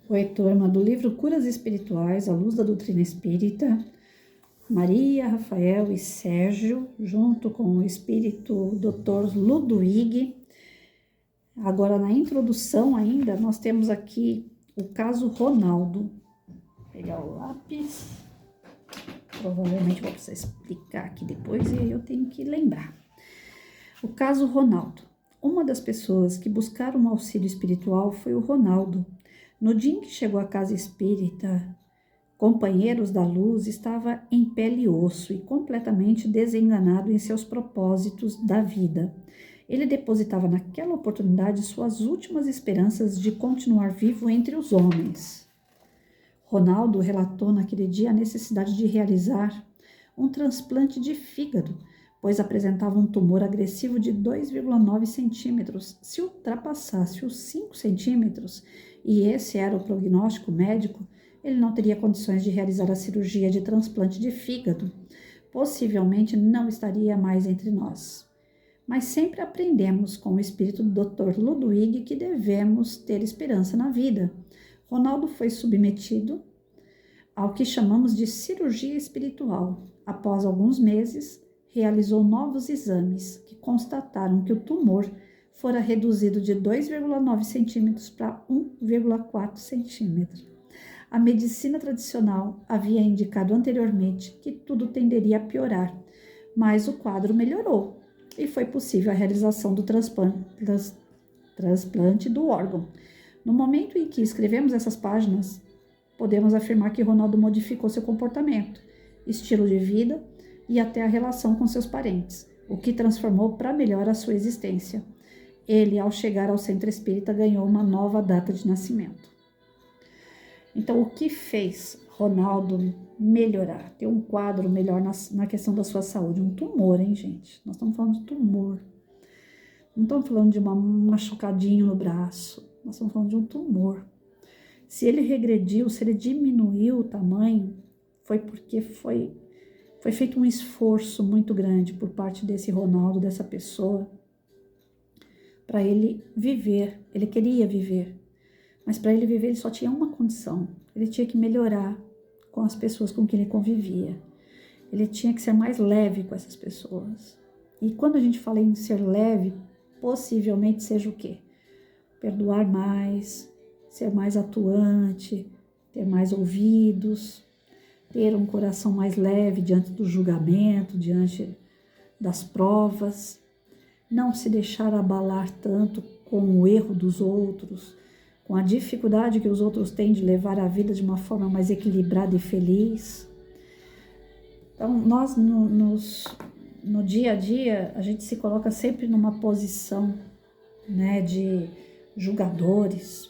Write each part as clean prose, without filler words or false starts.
Oi, turma do livro Curas Espirituais, à luz da doutrina espírita, Maria, Rafael e Sérgio, junto com o espírito Dr. Ludwig. Agora, na introdução ainda, nós temos aqui o caso Ronaldo. Vou pegar o lápis, provavelmente vou precisar explicar aqui depois e eu tenho que lembrar. O caso Ronaldo. Uma das pessoas que buscaram auxílio espiritual foi o Ronaldo. No dia em que chegou à casa espírita, Companheiros da Luz estava em pele e osso e completamente desenganado em seus propósitos da vida. Ele depositava naquela oportunidade suas últimas esperanças de continuar vivo entre os homens. Ronaldo relatou naquele dia a necessidade de realizar um transplante de fígado, pois apresentava um tumor agressivo de 2,9 centímetros. Se ultrapassasse os 5 centímetros, e esse era o prognóstico médico, ele não teria condições de realizar a cirurgia de transplante de fígado. Possivelmente não estaria mais entre nós. Mas sempre aprendemos com o espírito do Dr. Ludwig que devemos ter esperança na vida. Ronaldo foi submetido ao que chamamos de cirurgia espiritual. Após alguns meses, realizou novos exames que constataram que o tumor fora reduzido de 2,9 centímetros para 1,4 centímetros. A medicina tradicional havia indicado anteriormente que tudo tenderia a piorar, mas o quadro melhorou e foi possível a realização do transplante do órgão. No momento em que escrevemos essas páginas, podemos afirmar que Ronaldo modificou seu comportamento, estilo de vida e até a relação com seus parentes, o que transformou para melhor a sua existência. Ele, ao chegar ao centro espírita, ganhou uma nova data de nascimento. Então, o que fez Ronaldo melhorar? Ter um quadro melhor na questão da sua saúde? Um tumor, hein, gente? Nós estamos falando de tumor. Não estamos falando de um machucadinho no braço. Nós estamos falando de um tumor. Se ele regrediu, se ele diminuiu o tamanho, foi porque foi feito um esforço muito grande por parte desse Ronaldo, dessa pessoa, para ele viver. Ele queria viver. Mas para ele viver, ele só tinha uma condição. Ele tinha que melhorar com as pessoas com quem ele convivia. Ele tinha que ser mais leve com essas pessoas. E quando a gente fala em ser leve, possivelmente seja o quê? Perdoar mais, ser mais atuante, ter mais ouvidos, ter um coração mais leve diante do julgamento, diante das provas, não se deixar abalar tanto com o erro dos outros, com a dificuldade que os outros têm de levar a vida de uma forma mais equilibrada e feliz. Então, nós no dia a dia, a gente se coloca sempre numa posição, né, de julgadores,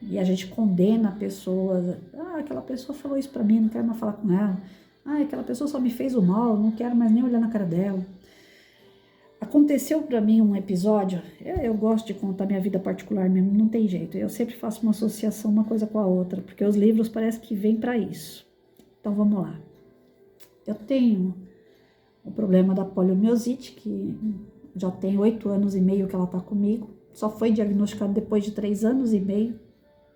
e a gente condena a pessoa. Aquela pessoa falou isso pra mim, não quero mais falar com ela. Aquela pessoa só me fez o mal, não quero mais nem olhar na cara dela. Aconteceu para mim um episódio, eu gosto de contar minha vida particular mesmo, não tem jeito. Eu sempre faço uma associação uma coisa com a outra, porque os livros parece que vêm para isso. Então vamos lá. Eu tenho o problema da poliomielite, que já tem 8 anos e meio que ela está comigo. Só foi diagnosticado depois de 3 anos e meio.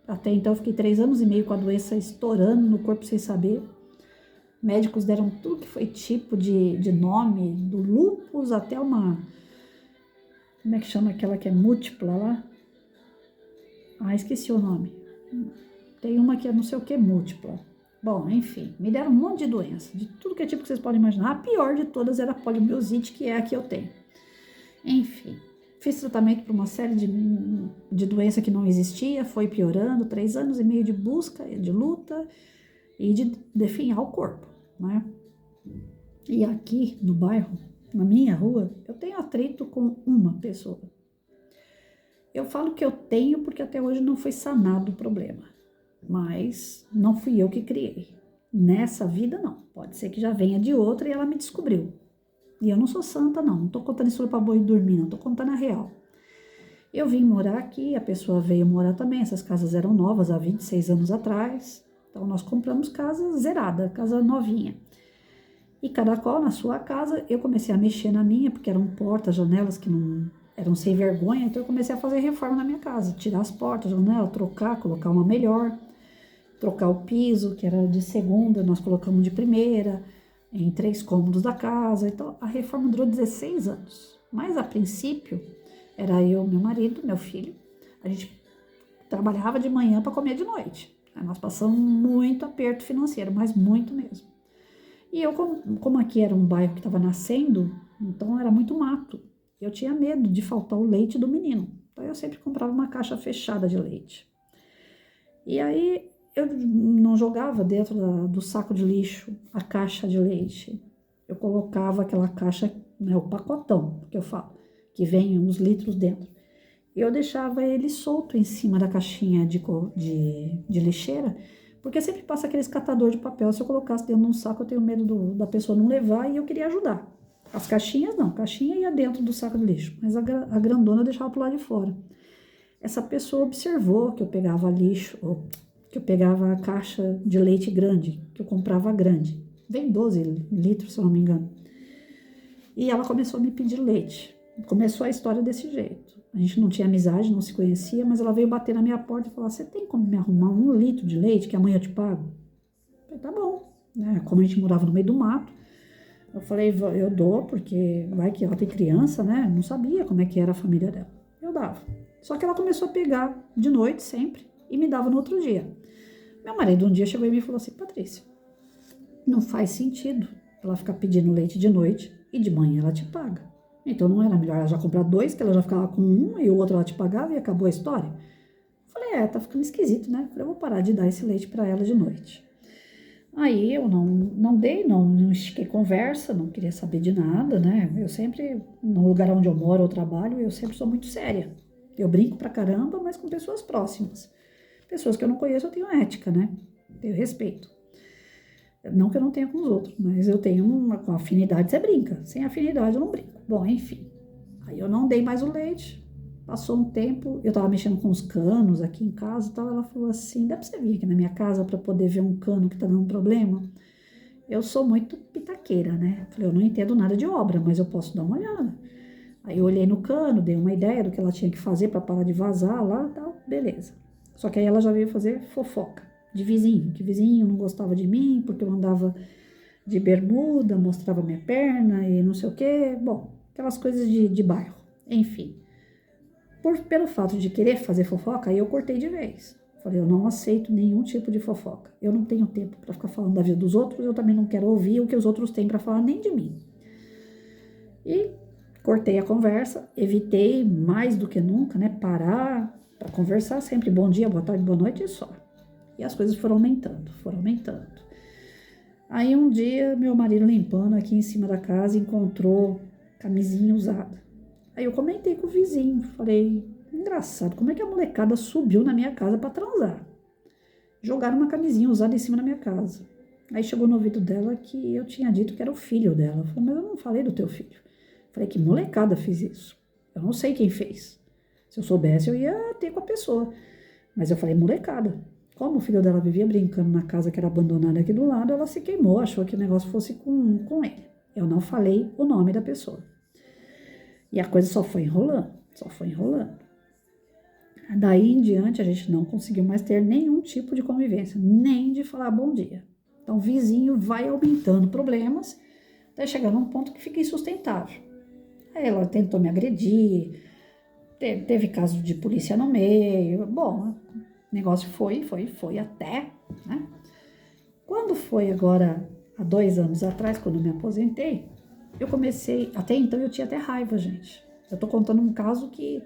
Até então eu fiquei 3 anos e meio com a doença estourando no corpo sem saber. Médicos deram tudo que foi tipo de nome, do lúpus até uma... Como é que chama aquela que é múltipla lá? Esqueci o nome. Tem uma que é não sei o que múltipla. Bom, enfim, me deram um monte de doença, de tudo que é tipo que vocês podem imaginar. A pior de todas era a poliomielite, que é a que eu tenho. Enfim, fiz tratamento para uma série de doença que não existia, foi piorando, 3 anos e meio de busca, de luta e de definhar o corpo, né? E aqui no bairro, na minha rua, eu tenho atrito com uma pessoa. Eu falo que eu tenho porque até hoje não foi sanado o problema, mas não fui eu que criei. Nessa vida, não. Pode ser que já venha de outra e ela me descobriu. E eu não sou santa, não tô contando isso para boi dormir, não tô contando a real. Eu vim morar aqui, a pessoa veio morar também, essas casas eram novas há 26 anos atrás. Então, nós compramos casa zerada, casa novinha. E cada qual na sua casa, eu comecei a mexer na minha, porque eram portas, janelas que eram sem vergonha, então eu comecei a fazer reforma na minha casa, tirar as portas, janela, trocar, colocar uma melhor, trocar o piso, que era de segunda, nós colocamos de primeira, em 3 cômodos da casa. Então a reforma durou 16 anos. Mas a princípio era eu, meu marido, meu filho. A gente trabalhava de manhã para comer de noite. Aí nós passamos muito aperto financeiro, mas muito mesmo. E eu, como aqui era um bairro que estava nascendo, então era muito mato. Eu tinha medo de faltar o leite do menino. Então eu sempre comprava uma caixa fechada de leite. E aí eu não jogava dentro do saco de lixo a caixa de leite. Eu colocava aquela caixa, né, o pacotão, que eu falo, que vem uns litros dentro. Eu deixava ele solto em cima da caixinha de lixeira, porque sempre passa aqueles catador de papel. Se eu colocasse dentro de um saco, eu tenho medo da pessoa não levar e eu queria ajudar. As caixinhas não, a caixinha ia dentro do saco de lixo, mas a grandona eu deixava pro lado de fora. Essa pessoa observou que eu pegava lixo, que eu pegava a caixa de leite grande, que eu comprava grande. Vem 12 litros, se eu não me engano. E ela começou a me pedir leite. Começou a história desse jeito. A gente não tinha amizade, não se conhecia, mas ela veio bater na minha porta e falar: você tem como me arrumar 1 litro de leite que amanhã eu te pago? Eu falei: tá bom. Né? Como a gente morava no meio do mato, eu falei: eu dou, porque vai que ela tem criança, né? Não sabia como é que era a família dela. Eu dava. Só que ela começou a pegar de noite sempre e me dava no outro dia. Meu marido um dia chegou e me falou assim: Patrícia, não faz sentido ela ficar pedindo leite de noite e de manhã ela te paga. Então não era melhor ela já comprar 2, que ela já ficava com 1 e o outro ela te pagava e acabou a história? Falei: tá ficando esquisito, né? Falei: eu vou parar de dar esse leite para ela de noite. Aí eu não dei, não estiquei conversa, não queria saber de nada, né? Eu sempre, no lugar onde eu moro ou trabalho, eu sempre sou muito séria. Eu brinco pra caramba, mas com pessoas próximas. Pessoas que eu não conheço, eu tenho ética, né? Tenho respeito. Não que eu não tenha com os outros, mas eu tenho com afinidade, você brinca. Sem afinidade, eu não brinco. Bom, enfim. Aí eu não dei mais o leite. Passou um tempo, eu tava mexendo com os canos aqui em casa e tal. Ela falou assim: dá pra você vir aqui na minha casa pra poder ver um cano que tá dando problema? Eu sou muito pitaqueira, né? Falei: eu não entendo nada de obra, mas eu posso dar uma olhada. Aí eu olhei no cano, dei uma ideia do que ela tinha que fazer pra parar de vazar lá e tal. Beleza. Só que aí ela já veio fazer fofoca de vizinho, que vizinho não gostava de mim porque eu andava de bermuda, mostrava minha perna e não sei o quê. Bom, aquelas coisas de bairro. Enfim, pelo fato de querer fazer fofoca, aí eu cortei de vez. Falei: eu não aceito nenhum tipo de fofoca. Eu não tenho tempo para ficar falando da vida dos outros, eu também não quero ouvir o que os outros têm para falar, nem de mim. E cortei a conversa, evitei mais do que nunca, né, parar para conversar, sempre bom dia, boa tarde, boa noite e só. E as coisas foram aumentando, foram aumentando. Aí um dia, meu marido limpando aqui em cima da casa, encontrou camisinha usada. Aí eu comentei com o vizinho, falei: engraçado, como é que a molecada subiu na minha casa para transar? Jogaram uma camisinha usada em cima da minha casa. Aí chegou no ouvido dela que eu tinha dito que era o filho dela. Eu falei: mas eu não falei do teu filho. Eu falei: que molecada fez isso? Eu não sei quem fez. Se eu soubesse, eu ia ter com a pessoa. Mas eu falei: molecada. Como o filho dela vivia brincando na casa que era abandonada aqui do lado, ela se queimou, achou que o negócio fosse com ele. Eu não falei o nome da pessoa. E a coisa só foi enrolando, só foi enrolando. Daí em diante, a gente não conseguiu mais ter nenhum tipo de convivência, nem de falar bom dia. Então, o vizinho vai aumentando problemas, até chegar num ponto que fica insustentável. Aí ela tentou me agredir, teve caso de polícia no meio. Bom, o negócio foi até, né? Quando foi agora, há 2 anos atrás, quando eu me aposentei, eu comecei, até então eu tinha até raiva, gente. Eu tô contando um caso que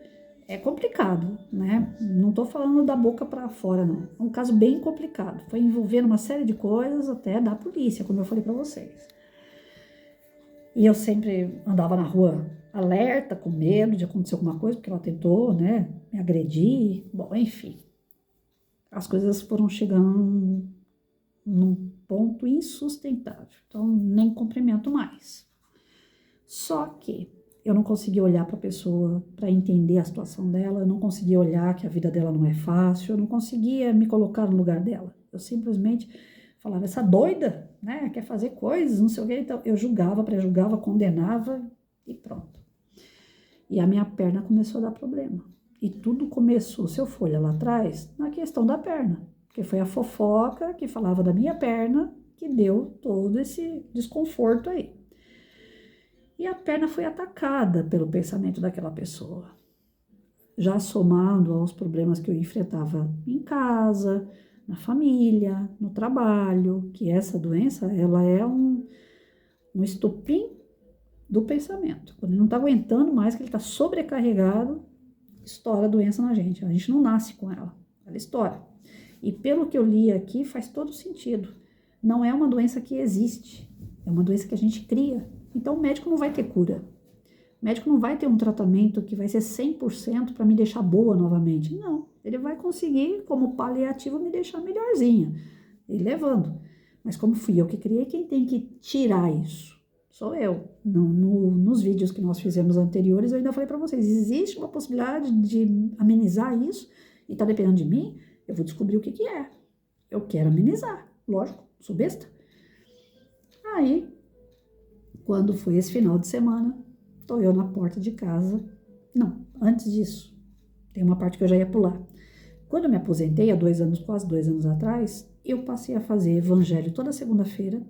é complicado, né? Não tô falando da boca para fora, não. É um caso bem complicado. Foi envolvendo uma série de coisas até da polícia, como eu falei para vocês. E eu sempre andava na rua alerta, com medo de acontecer alguma coisa, porque ela tentou, né, me agredir. Bom, enfim. As coisas foram chegando num ponto insustentável. Então, nem cumprimento mais. Só que eu não conseguia olhar para a pessoa para entender a situação dela, eu não conseguia olhar que a vida dela não é fácil, eu não conseguia me colocar no lugar dela. Eu simplesmente falava: essa doida, né, quer fazer coisas, não sei o que. Então, eu julgava, prejulgava, condenava e pronto. E a minha perna começou a dar problema. E tudo começou, se eu for olhar lá atrás, na questão da perna. Porque foi a fofoca que falava da minha perna que deu todo esse desconforto aí. E a perna foi atacada pelo pensamento daquela pessoa. Já somado aos problemas que eu enfrentava em casa, na família, no trabalho, que essa doença, ela é um estopim do pensamento. Quando ele não está aguentando mais, que ele está sobrecarregado, estoura a doença na gente. A gente não nasce com ela, ela estoura. E pelo que eu li aqui, faz todo sentido. Não é uma doença que existe, é uma doença que a gente cria. Então o médico não vai ter cura. O médico não vai ter um tratamento que vai ser 100% para me deixar boa novamente. Não, ele vai conseguir, como paliativo, me deixar melhorzinha, e levando. Mas como fui eu que criei, quem tem que tirar isso? Sou eu. Nos vídeos que nós fizemos anteriores, eu ainda falei para vocês, existe uma possibilidade de amenizar isso, e tá dependendo de mim, eu vou descobrir o que que é. Eu quero amenizar, lógico, sou besta. Aí, quando foi esse final de semana, tô eu na porta de casa. Não, antes disso, tem uma parte que eu já ia pular. Quando eu me aposentei, há 2 anos, quase 2 anos atrás, eu passei a fazer evangelho toda segunda-feira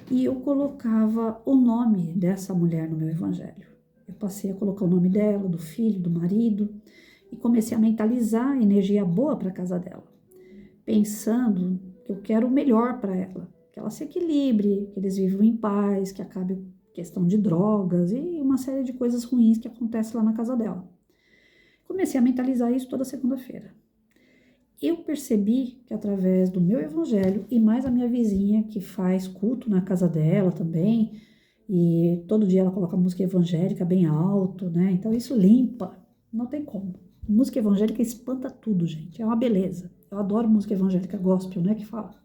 e eu colocava o nome dessa mulher no meu evangelho. Eu passei a colocar o nome dela, do filho, do marido e comecei a mentalizar a energia boa para a casa dela, pensando que eu quero o melhor para ela, que ela se equilibre, que eles vivam em paz, que acabe a questão de drogas e uma série de coisas ruins que acontecem lá na casa dela. Comecei a mentalizar isso toda segunda-feira. Eu percebi que através do meu evangelho e mais a minha vizinha que faz culto na casa dela também, e todo dia ela coloca música evangélica bem alto, né? Então isso limpa, não tem como. Música evangélica espanta tudo, gente, é uma beleza. Eu adoro música evangélica gospel, né, que fala.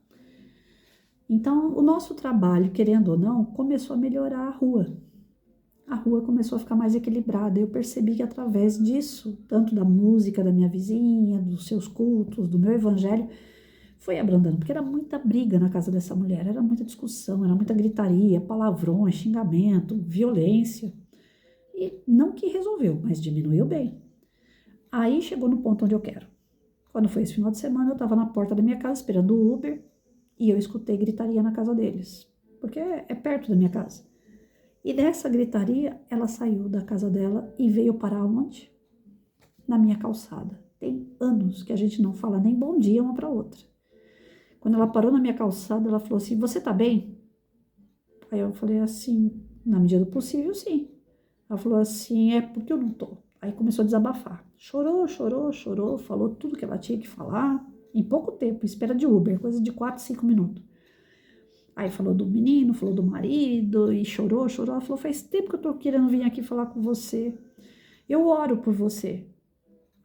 Então o nosso trabalho, querendo ou não, começou a melhorar a rua. A rua começou a ficar mais equilibrada. Eu percebi que através disso, tanto da música da minha vizinha, dos seus cultos, do meu evangelho, foi abrandando, porque era muita briga na casa dessa mulher, era muita discussão, era muita gritaria, palavrões, xingamento, violência. E não que resolveu, mas diminuiu bem. Aí chegou no ponto onde eu quero. Quando foi esse final de semana, eu estava na porta da minha casa esperando o Uber e eu escutei gritaria na casa deles, porque é perto da minha casa. E dessa gritaria, ela saiu da casa dela e veio parar onde? Na minha calçada. Tem anos que a gente não fala nem bom dia uma para outra. Quando ela parou na minha calçada, ela falou assim, você tá bem? Aí eu falei assim, na medida do possível, sim. Ela falou assim, é porque eu não tô. Aí começou a desabafar. Chorou, chorou, chorou, falou tudo que ela tinha que falar. Em pouco tempo, espera de Uber, coisa de 4, 5 minutos. Aí falou do menino, falou do marido e chorou, chorou. Ela falou, faz tempo que eu tô querendo vir aqui falar com você. Eu oro por você.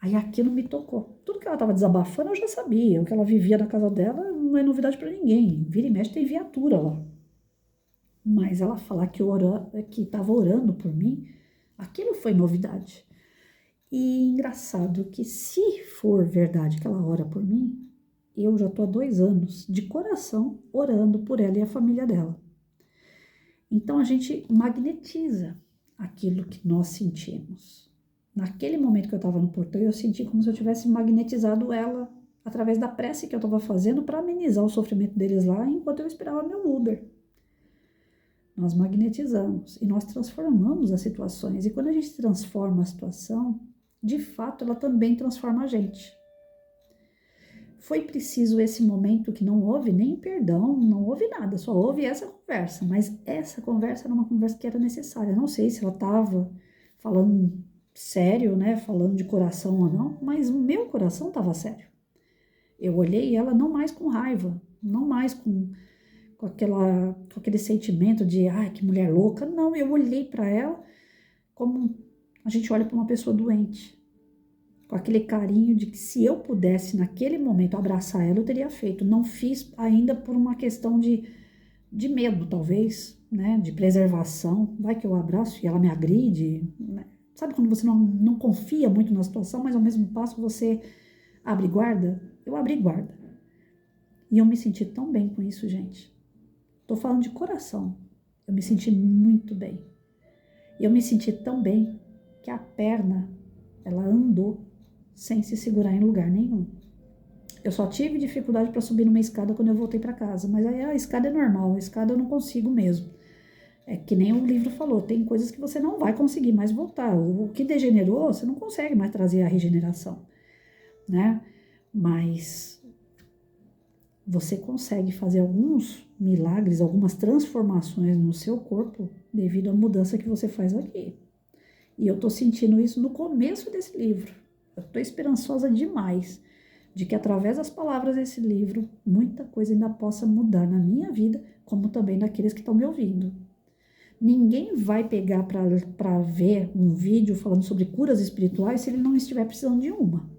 Aí aquilo me tocou. Tudo que ela tava desabafando eu já sabia. O que ela vivia na casa dela não é novidade para ninguém. Vira e mexe tem viatura lá. Mas ela falar que tava orando por mim, aquilo foi novidade. E engraçado que se for verdade que ela ora por mim, eu já estou há 2 anos, de coração, orando por ela e a família dela. Então, a gente magnetiza aquilo que nós sentimos. Naquele momento que eu estava no portão, eu senti como se eu tivesse magnetizado ela através da prece que eu estava fazendo para amenizar o sofrimento deles lá, enquanto eu esperava meu Uber. Nós magnetizamos e nós transformamos as situações. E quando a gente transforma a situação, de fato, ela também transforma a gente. Foi preciso esse momento que não houve nem perdão, não houve nada, só houve essa conversa. Mas essa conversa era uma conversa que era necessária. Não sei se ela estava falando sério, né, falando de coração ou não, mas o meu coração estava sério. Eu olhei ela não mais com raiva, não mais com aquele sentimento de, ai, que mulher louca. Não, eu olhei para ela como a gente olha para uma pessoa doente. Com aquele carinho de que se eu pudesse naquele momento abraçar ela, eu teria feito. Não fiz ainda por uma questão de medo, talvez, né? De preservação. Vai que eu abraço e ela me agride, né? Sabe quando você não confia muito na situação, mas ao mesmo passo você abre guarda? Eu abri guarda. E eu me senti tão bem com isso, gente. Tô falando de coração. Eu me senti muito bem. E eu me senti tão bem que a perna, ela andou sem se segurar em lugar nenhum. Eu só tive dificuldade para subir numa escada quando eu voltei para casa, mas aí a escada é normal, a escada eu não consigo mesmo. É que nem o livro falou, tem coisas que você não vai conseguir mais voltar. O que degenerou, você não consegue mais trazer a regeneração, né? Mas você consegue fazer alguns milagres, algumas transformações no seu corpo devido à mudança que você faz aqui. E eu tô sentindo isso no começo desse livro. Eu tô esperançosa demais de que através das palavras desse livro, muita coisa ainda possa mudar na minha vida, como também daqueles que estão me ouvindo. Ninguém vai pegar para ver um vídeo falando sobre curas espirituais se ele não estiver precisando de uma.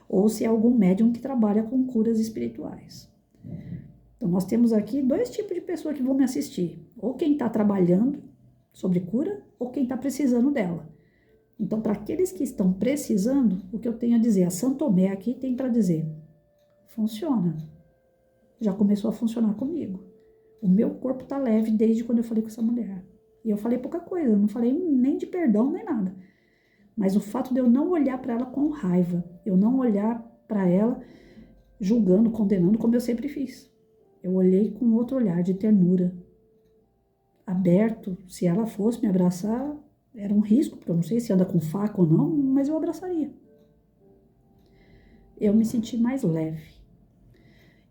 Ou se é algum médium que trabalha com curas espirituais. Então, nós temos aqui 2 tipos de pessoa que vão me assistir. Ou quem está trabalhando sobre cura, ou quem está precisando dela. Então, para aqueles que estão precisando, o que eu tenho a dizer, a São Tomé aqui tem para dizer, funciona. Já começou a funcionar comigo. O meu corpo está leve desde quando eu falei com essa mulher. E eu falei pouca coisa, não falei nem de perdão, nem nada. Mas o fato de eu não olhar para ela com raiva, eu não olhar para ela julgando, condenando, como eu sempre fiz. Eu olhei com outro olhar de ternura, aberto. Se ela fosse me abraçar, era um risco, porque eu não sei se anda com faca ou não, mas eu abraçaria. Eu me senti mais leve.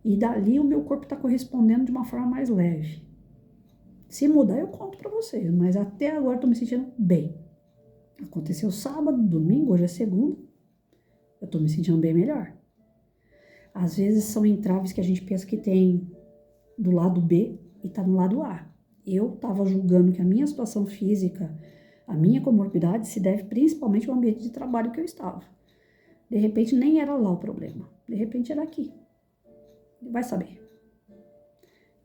E dali o meu corpo está correspondendo de uma forma mais leve. Se mudar, eu conto para vocês, mas até agora estou me sentindo bem. Aconteceu sábado, domingo, hoje é segunda. Eu estou me sentindo bem melhor. Às vezes são entraves que a gente pensa que tem do lado B e está no lado A. Eu estava julgando que a minha situação física, a minha comorbidade se deve principalmente ao ambiente de trabalho que eu estava. De repente nem era lá o problema. De repente era aqui. Vai saber.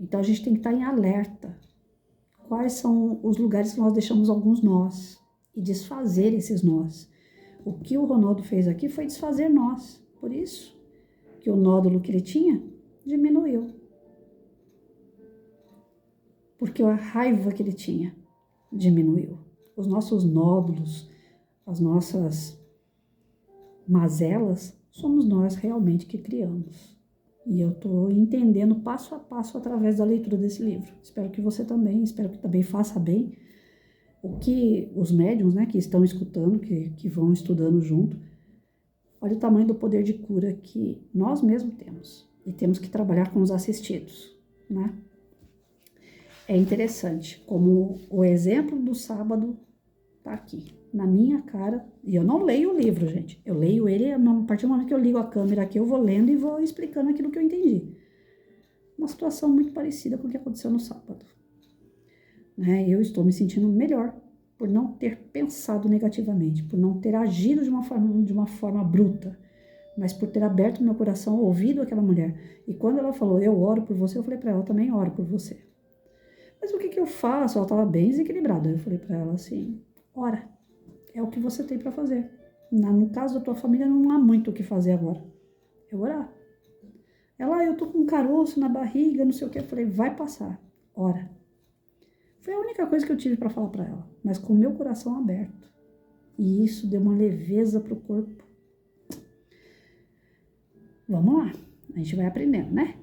Então a gente tem que estar em alerta. Quais são os lugares que nós deixamos alguns nós e desfazer esses nós. O que o Ronaldo fez aqui foi desfazer nós. Por isso que o nódulo que ele tinha diminuiu. Porque a raiva que ele tinha diminuiu. Os nossos nódulos, as nossas mazelas, somos nós realmente que criamos. E eu estou entendendo passo a passo através da leitura desse livro. Espero que você também, espero que também faça bem. O que os médiuns, né, que estão escutando, que vão estudando junto, olha o tamanho do poder de cura que nós mesmos temos. E temos que trabalhar com os assistidos, né? É interessante como o exemplo do sábado tá aqui, na minha cara. E eu não leio o livro, gente. Eu leio ele, a partir do momento que eu ligo a câmera aqui, eu vou lendo e vou explicando aquilo que eu entendi. Uma situação muito parecida com o que aconteceu no sábado. Né? Eu estou me sentindo melhor por não ter pensado negativamente, por não ter agido de uma forma bruta, mas por ter aberto meu coração, ouvido aquela mulher. E quando ela falou, eu oro por você, eu falei para ela, eu também oro por você. Mas o que eu faço? Ela estava bem desequilibrada. Eu falei para ela assim, ora, é o que você tem para fazer. No caso da tua família, não há muito o que fazer agora. Eu orar. Ela, eu tô com um caroço na barriga, não sei o que. Eu falei, vai passar. Ora. Foi a única coisa que eu tive para falar para ela, mas com o meu coração aberto. E isso deu uma leveza pro corpo. Vamos lá, a gente vai aprendendo, né?